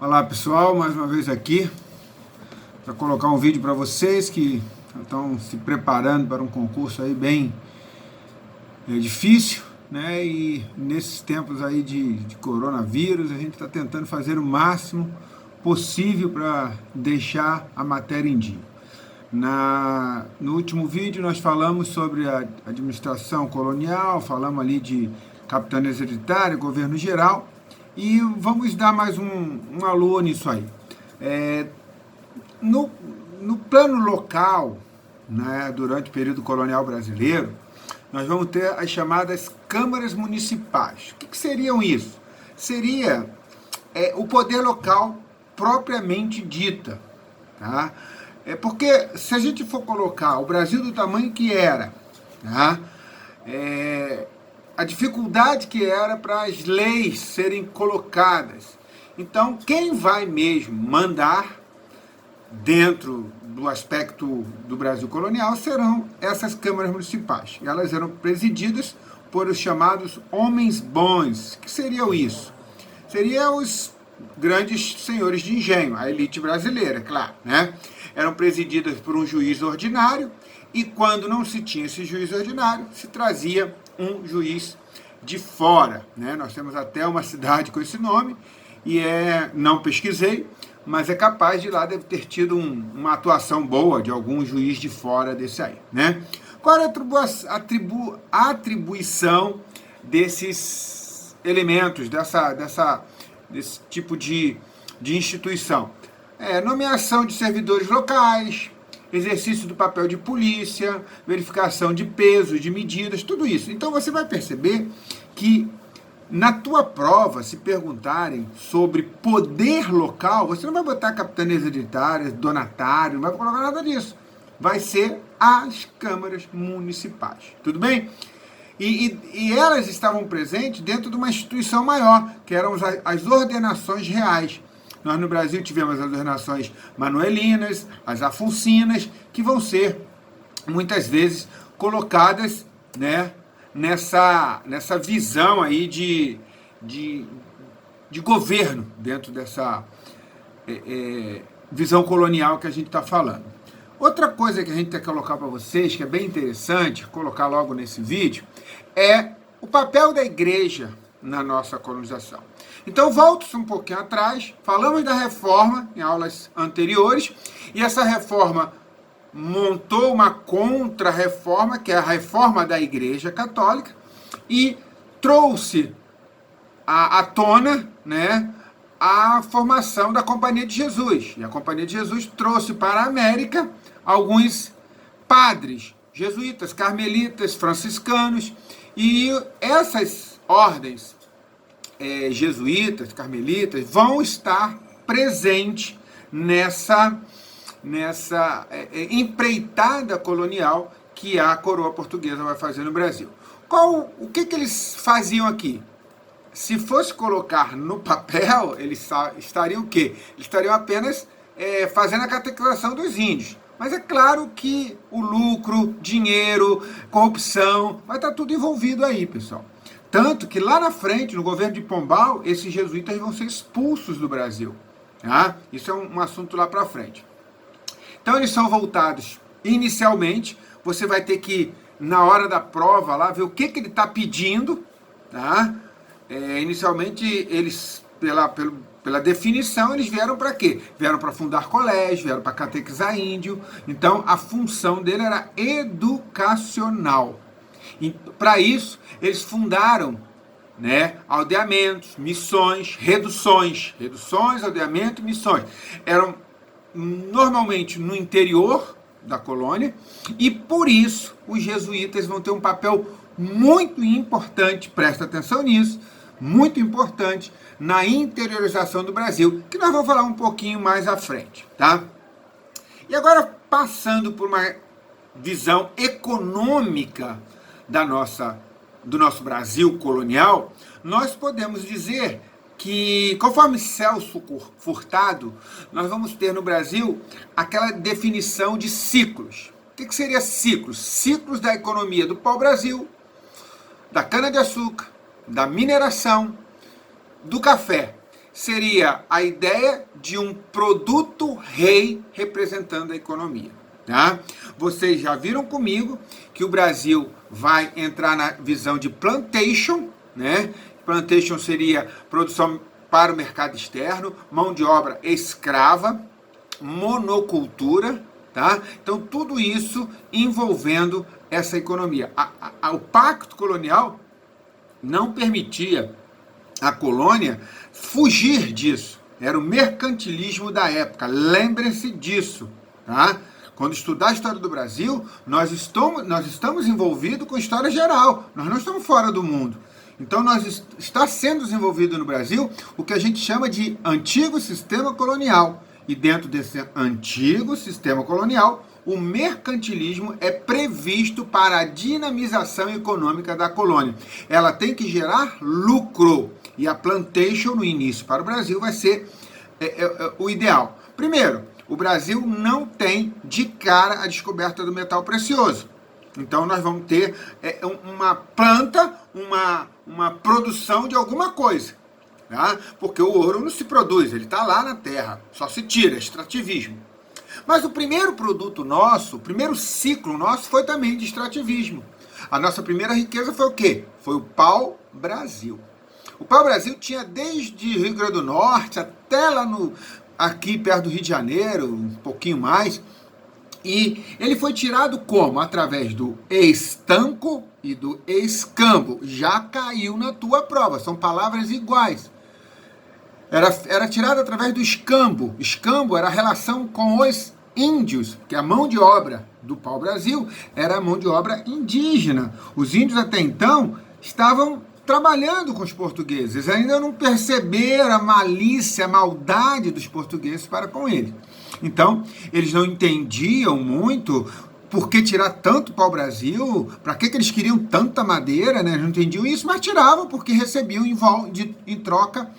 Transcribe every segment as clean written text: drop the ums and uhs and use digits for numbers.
Olá pessoal, mais uma vez aqui para colocar um vídeo para vocês que estão se preparando para um concurso aí bem difícil, né? E nesses tempos aí de coronavírus, a gente está tentando fazer o máximo possível para deixar a matéria em dia. No último vídeo nós falamos sobre a administração colonial, falamos ali de capitanias hereditárias, governo geral, e vamos dar mais um alô nisso aí. No plano local, né, durante o período colonial brasileiro, nós vamos ter as chamadas câmaras municipais. O que seriam isso? Seria o poder local propriamente dita, tá? Porque se a gente for colocar o Brasil do tamanho que era, tá? A dificuldade que era para as leis serem colocadas. Então, quem vai mesmo mandar dentro do aspecto do Brasil colonial serão essas câmaras municipais. Elas eram presididas por os chamados homens bons. O que seriam isso? Seriam os grandes senhores de engenho, a elite brasileira, claro, né? Eram presididas por um juiz ordinário, e quando não se tinha esse juiz ordinário, se trazia um juiz de fora, né? Nós temos até uma cidade com esse nome, e não pesquisei, mas é capaz de lá deve ter tido uma atuação boa de algum juiz de fora desse aí, né? Qual era a atribuição desses elementos, desse tipo de instituição? Nomeação de servidores locais, exercício do papel de polícia, verificação de peso, de medidas, tudo isso. Então você vai perceber que na tua prova, se perguntarem sobre poder local, você não vai botar capitanias hereditárias, donatário, não vai colocar nada disso. Vai ser as câmaras municipais, tudo bem? E elas estavam presentes dentro de uma instituição maior, que eram as ordenações reais. Nós no Brasil tivemos as ordenações manuelinas, as afoncinas, que vão ser muitas vezes colocadas, né, nessa visão aí de governo, dentro dessa visão colonial que a gente está falando. Outra coisa que a gente tem que colocar para vocês, que é bem interessante, colocar logo nesse vídeo, é o papel da igreja na nossa colonização. Então, volto-se um pouquinho atrás, falamos da reforma em aulas anteriores, e essa reforma montou uma contra-reforma, que é a reforma da Igreja Católica, e trouxe à tona, né, a formação da Companhia de Jesus. E a Companhia de Jesus trouxe para a América alguns padres jesuítas, carmelitas, franciscanos, e essas ordens jesuítas, carmelitas, vão estar presentes nessa empreitada colonial que a coroa portuguesa vai fazer no Brasil. O que eles faziam aqui? Se fosse colocar no papel, eles estariam o quê? Eles estariam apenas fazendo a catequização dos índios. Mas é claro que o lucro, dinheiro, corrupção, vai estar tudo envolvido aí, pessoal. Tanto que lá na frente, no governo de Pombal, esses jesuítas vão ser expulsos do Brasil. Tá? Isso é um assunto lá para frente. Então eles são voltados inicialmente, você vai ter que, na hora da prova lá, ver o que ele está pedindo. Tá? Inicialmente, eles, pela definição, eles vieram para quê? Vieram para fundar colégio, vieram para catequizar índio. Então a função dele era educacional. Para isso, eles fundaram, né, aldeamentos, missões, reduções, aldeamento e missões. Eram normalmente no interior da colônia, e por isso os jesuítas vão ter um papel muito importante, presta atenção nisso, muito importante na interiorização do Brasil, que nós vamos falar um pouquinho mais à frente, tá? E agora, passando por uma visão econômica do nosso Brasil colonial, nós podemos dizer que, conforme Celso Furtado, nós vamos ter no Brasil aquela definição de ciclos. O que seria ciclos? Ciclos da economia do pau-brasil, da cana-de-açúcar, da mineração, do café. seria a ideia de um produto rei representando a economia. Tá? Vocês já viram comigo que o Brasil vai entrar na visão de plantation, né? Plantation seria produção para o mercado externo, mão de obra escrava, monocultura, tá? Então tudo isso envolvendo essa economia. O pacto colonial não permitia a colônia fugir disso. Era o mercantilismo da época. Lembrem-se disso, tá? Quando estudar a história do Brasil, nós estamos envolvidos com a história geral. Nós não estamos fora do mundo. Então, está sendo desenvolvido no Brasil o que a gente chama de antigo sistema colonial. E dentro desse antigo sistema colonial, o mercantilismo é previsto para a dinamização econômica da colônia. Ela tem que gerar lucro. E a plantation, no início para o Brasil, vai ser o ideal. Primeiro, o Brasil não tem de cara a descoberta do metal precioso. Então nós vamos ter uma planta, uma produção de alguma coisa. Tá? Porque o ouro não se produz, ele está lá na terra, só se tira, é extrativismo. Mas o primeiro produto nosso, o primeiro ciclo nosso foi também de extrativismo. A nossa primeira riqueza foi o quê? Foi o pau-brasil. O pau-brasil tinha desde Rio Grande do Norte até lá aqui perto do Rio de Janeiro, um pouquinho mais. E ele foi tirado como? Através do estanco e do escambo. Já caiu na tua prova, são palavras iguais. Era tirado através do escambo. Escambo era a relação com os índios, que a mão de obra do pau-brasil era a mão de obra indígena. Os índios até então estavam trabalhando com os portugueses, ainda não perceberam a malícia, a maldade dos portugueses para com eles. Então, eles não entendiam muito por que tirar tanto pau-brasil, para que eles queriam tanta madeira, né? Eles não entendiam isso, mas tiravam porque recebiam em troca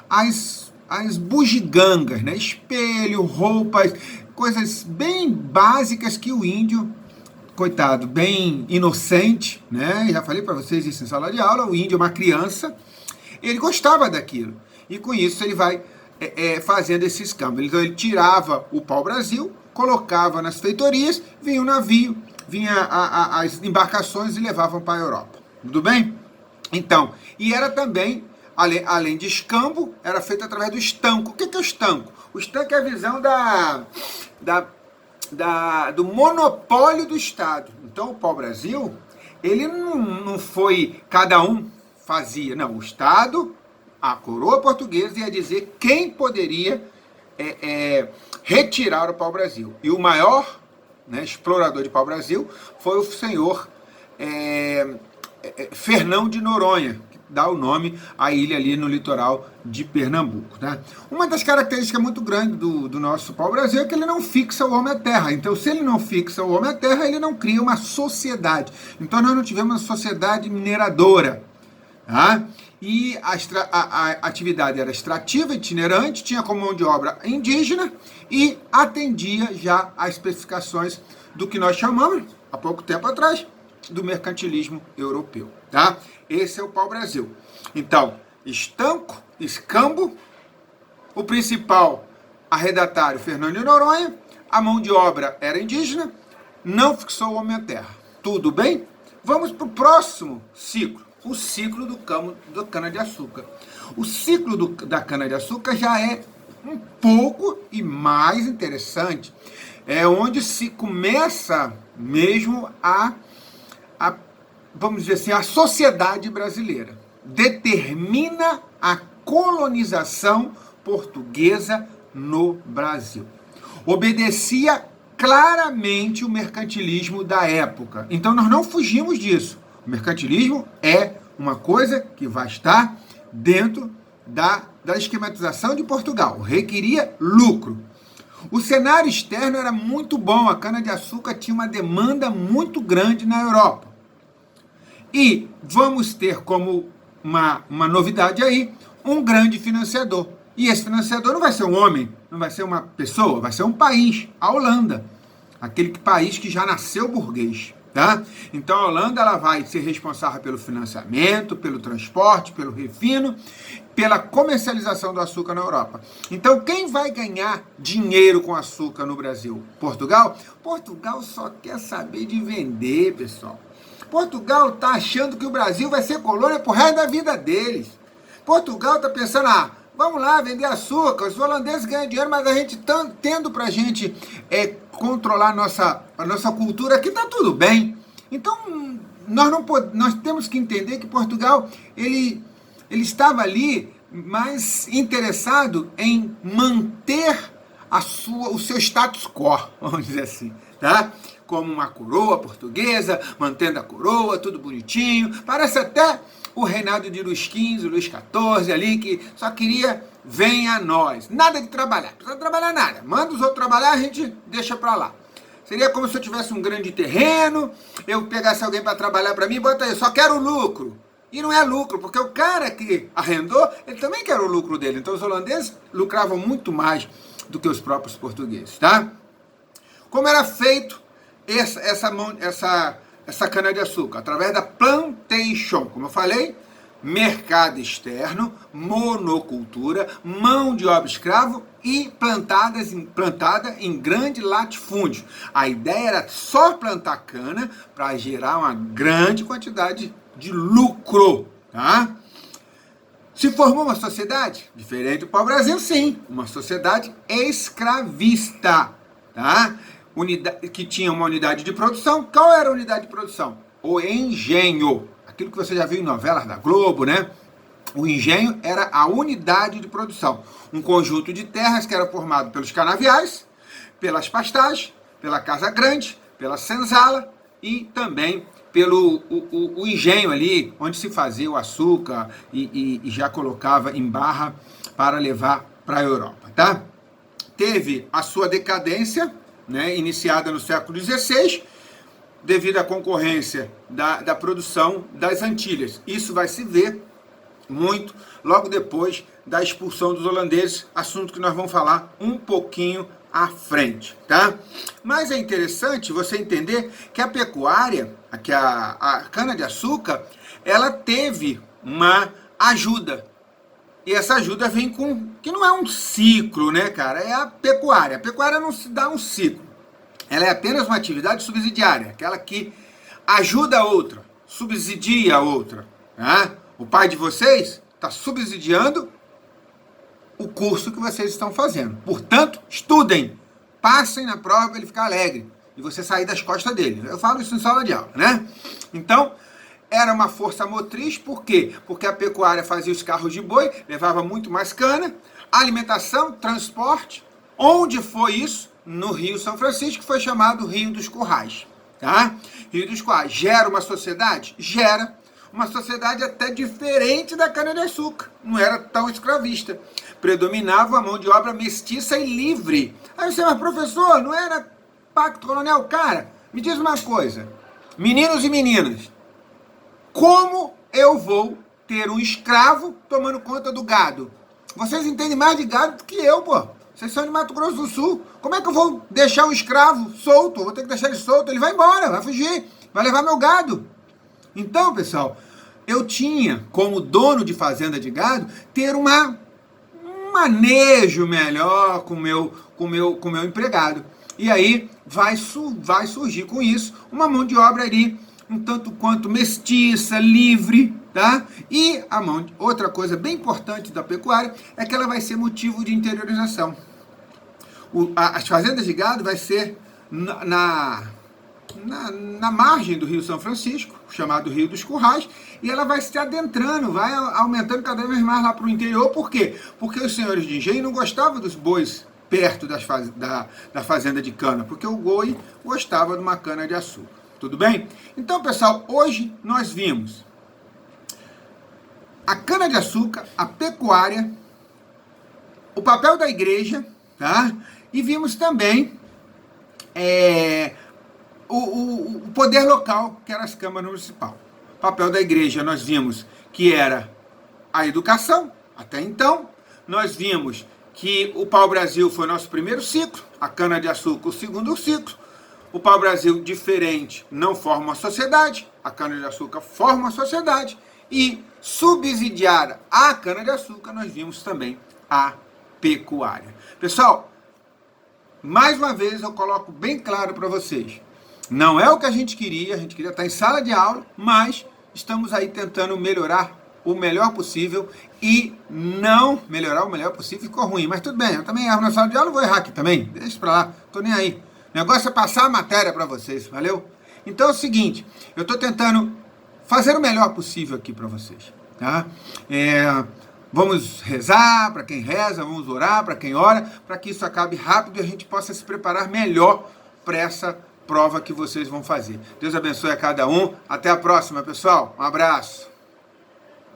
as bugigangas, né? Espelho, roupas, coisas bem básicas que o índio, coitado, bem inocente, né? Já falei para vocês isso em sala de aula, o índio é uma criança, ele gostava daquilo. E com isso ele vai fazendo esse escambo. Então ele tirava o pau-brasil, colocava nas feitorias, vinha o navio, vinha as embarcações e levavam para a Europa. Tudo bem? Então, e era também, além de escambo, era feito através do estanco. O que é o estanco? O estanco é a visão do monopólio do Estado. Então o pau-brasil, ele não foi cada um fazia, não, o Estado, a coroa portuguesa ia dizer quem poderia retirar o pau-brasil. E o maior, né, explorador de pau-brasil foi o senhor Fernão de Noronha, que dá o nome à ilha ali no litoral de Pernambuco. Tá? Uma das características muito grandes do nosso pau-brasil é que ele não fixa o homem à terra. Então, se ele não fixa o homem à terra, ele não cria uma sociedade. Então, nós não tivemos uma sociedade mineradora. Tá? E a atividade era extrativa, itinerante, tinha como mão de obra indígena e atendia já às especificações do que nós chamamos, há pouco tempo atrás, do mercantilismo europeu. Tá? Esse é o pau-brasil. Então, estanco, escambo, o principal arredatário Fernando de Noronha, a mão de obra era indígena, não fixou o homem à terra. Tudo bem? Vamos para o próximo ciclo. O ciclo do cana-de-açúcar. O ciclo da cana-de-açúcar já é um pouco e mais interessante. É onde se começa mesmo vamos dizer assim, a sociedade brasileira. Determina a colonização portuguesa no Brasil. Obedecia claramente o mercantilismo da época. Então nós não fugimos disso. O mercantilismo é uma coisa que vai estar dentro da esquematização de Portugal. Requeria lucro. O cenário externo era muito bom. A cana-de-açúcar tinha uma demanda muito grande na Europa. E vamos ter como uma novidade aí, um grande financiador. E esse financiador não vai ser um homem, não vai ser uma pessoa, vai ser um país, a Holanda. Aquele país que já nasceu burguês. Tá? Então a Holanda ela vai ser responsável pelo financiamento, pelo transporte, pelo refino, pela comercialização do açúcar na Europa. Então quem vai ganhar dinheiro com açúcar no Brasil? Portugal? Portugal só quer saber de vender, pessoal. Portugal está achando que o Brasil vai ser colônia pro resto da vida deles. Portugal está pensando, vamos lá vender açúcar, os holandeses ganham dinheiro, mas a gente tendo para a gente controlar a nossa cultura aqui, tá tudo bem. Então, nós temos que entender que Portugal, ele estava ali mais interessado em manter o seu status quo, vamos dizer assim, tá? Como uma coroa portuguesa, mantendo a coroa, tudo bonitinho. Parece até o reinado de Luís XV, Luís XIV ali, que só queria venha a nós. Nada de trabalhar, não precisa trabalhar nada. Manda os outros trabalhar, a gente deixa pra lá. Seria como se eu tivesse um grande terreno, eu pegasse alguém para trabalhar para mim e bota aí, só quero lucro. E não é lucro, porque o cara que arrendou, ele também quer o lucro dele. Então os holandeses lucravam muito mais do que os próprios portugueses, tá? Como era feito essa cana-de-açúcar? Através da plantation, como eu falei, mercado externo, monocultura, mão de obra escravo e plantada em grande latifúndio. A ideia era só plantar cana para gerar uma grande quantidade de lucro, tá? Se formou uma sociedade diferente do pau-brasil, sim, uma sociedade escravista, tá? Que tinha uma unidade de produção. Qual era a unidade de produção? O engenho. Aquilo que você já viu em novelas da Globo, né? O engenho era a unidade de produção. Um conjunto de terras que era formado pelos canaviais, pelas pastagens, pela casa grande, pela senzala e também pelo o engenho ali, onde se fazia o açúcar e já colocava em barra para levar para a Europa, tá? Teve a sua decadência, né, iniciada no século XVI, devido à concorrência da produção das Antilhas. Isso vai se ver muito logo depois da expulsão dos holandeses, assunto que nós vamos falar um pouquinho à frente, tá? Mas é interessante você entender que a pecuária, que a cana-de-açúcar, ela teve uma ajuda. E essa ajuda vem que não é um ciclo, né, cara? É a pecuária. A pecuária não se dá um ciclo. Ela é apenas uma atividade subsidiária, aquela que ajuda a outra, subsidia a outra. Tá? O pai de vocês está subsidiando o curso que vocês estão fazendo. Portanto, estudem, passem na prova para ele ficar alegre e você sair das costas dele. Eu falo isso em sala de aula, né? Então, era uma força motriz, por quê? Porque a pecuária fazia os carros de boi, levava muito mais cana, alimentação, transporte. Onde foi isso? No Rio São Francisco, que foi chamado Rio dos Currais. Tá? Rio dos Currais. Gera uma sociedade? Gera. Uma sociedade até diferente da cana-de-açúcar. Não era tão escravista. Predominava a mão de obra mestiça e livre. Aí você, mas professor, não era pacto colonial? Cara, me diz uma coisa. Meninos e meninas, como eu vou ter um escravo tomando conta do gado? Vocês entendem mais de gado do que eu, pô. Vocês são de Mato Grosso do Sul. Como é que eu vou deixar um escravo solto? Eu vou ter que deixar ele solto. Ele vai embora, vai fugir, vai levar meu gado. Então, pessoal, eu tinha, como dono de fazenda de gado, ter um manejo melhor com o meu empregado. E aí vai surgir com isso uma mão de obra ali, um tanto quanto mestiça, livre, tá? E outra coisa bem importante da pecuária é que ela vai ser motivo de interiorização. As fazendas de gado vai ser na margem do Rio São Francisco, chamado Rio dos Currais, e ela vai se adentrando, vai aumentando cada vez mais lá para o interior. Por quê? Porque os senhores de engenho não gostavam dos bois perto da fazenda de cana, porque o boi gostava de uma cana de açúcar. Tudo bem? Então, pessoal, hoje nós vimos a cana-de-açúcar, a pecuária, o papel da igreja, tá? E vimos também o poder local, que era as câmaras municipais. O papel da igreja nós vimos que era a educação, até então. Nós vimos que o pau-brasil foi nosso primeiro ciclo, a cana-de-açúcar o segundo ciclo. O pau-brasil diferente não forma uma sociedade, a cana-de-açúcar forma uma sociedade, e subsidiada à cana-de-açúcar nós vimos também a pecuária. Pessoal, mais uma vez eu coloco bem claro para vocês, não é o que a gente queria estar em sala de aula, mas estamos aí tentando melhorar o melhor possível e não melhorar o melhor possível ficou ruim, mas tudo bem, eu também erro na sala de aula, não vou errar aqui também, deixa pra lá, tô nem aí. O negócio é passar a matéria para vocês, valeu? Então é o seguinte, eu tô tentando fazer o melhor possível aqui para vocês, tá? Vamos rezar para quem reza, vamos orar para quem ora, para que isso acabe rápido e a gente possa se preparar melhor para essa prova que vocês vão fazer. Deus abençoe a cada um. Até a próxima, pessoal. Um abraço.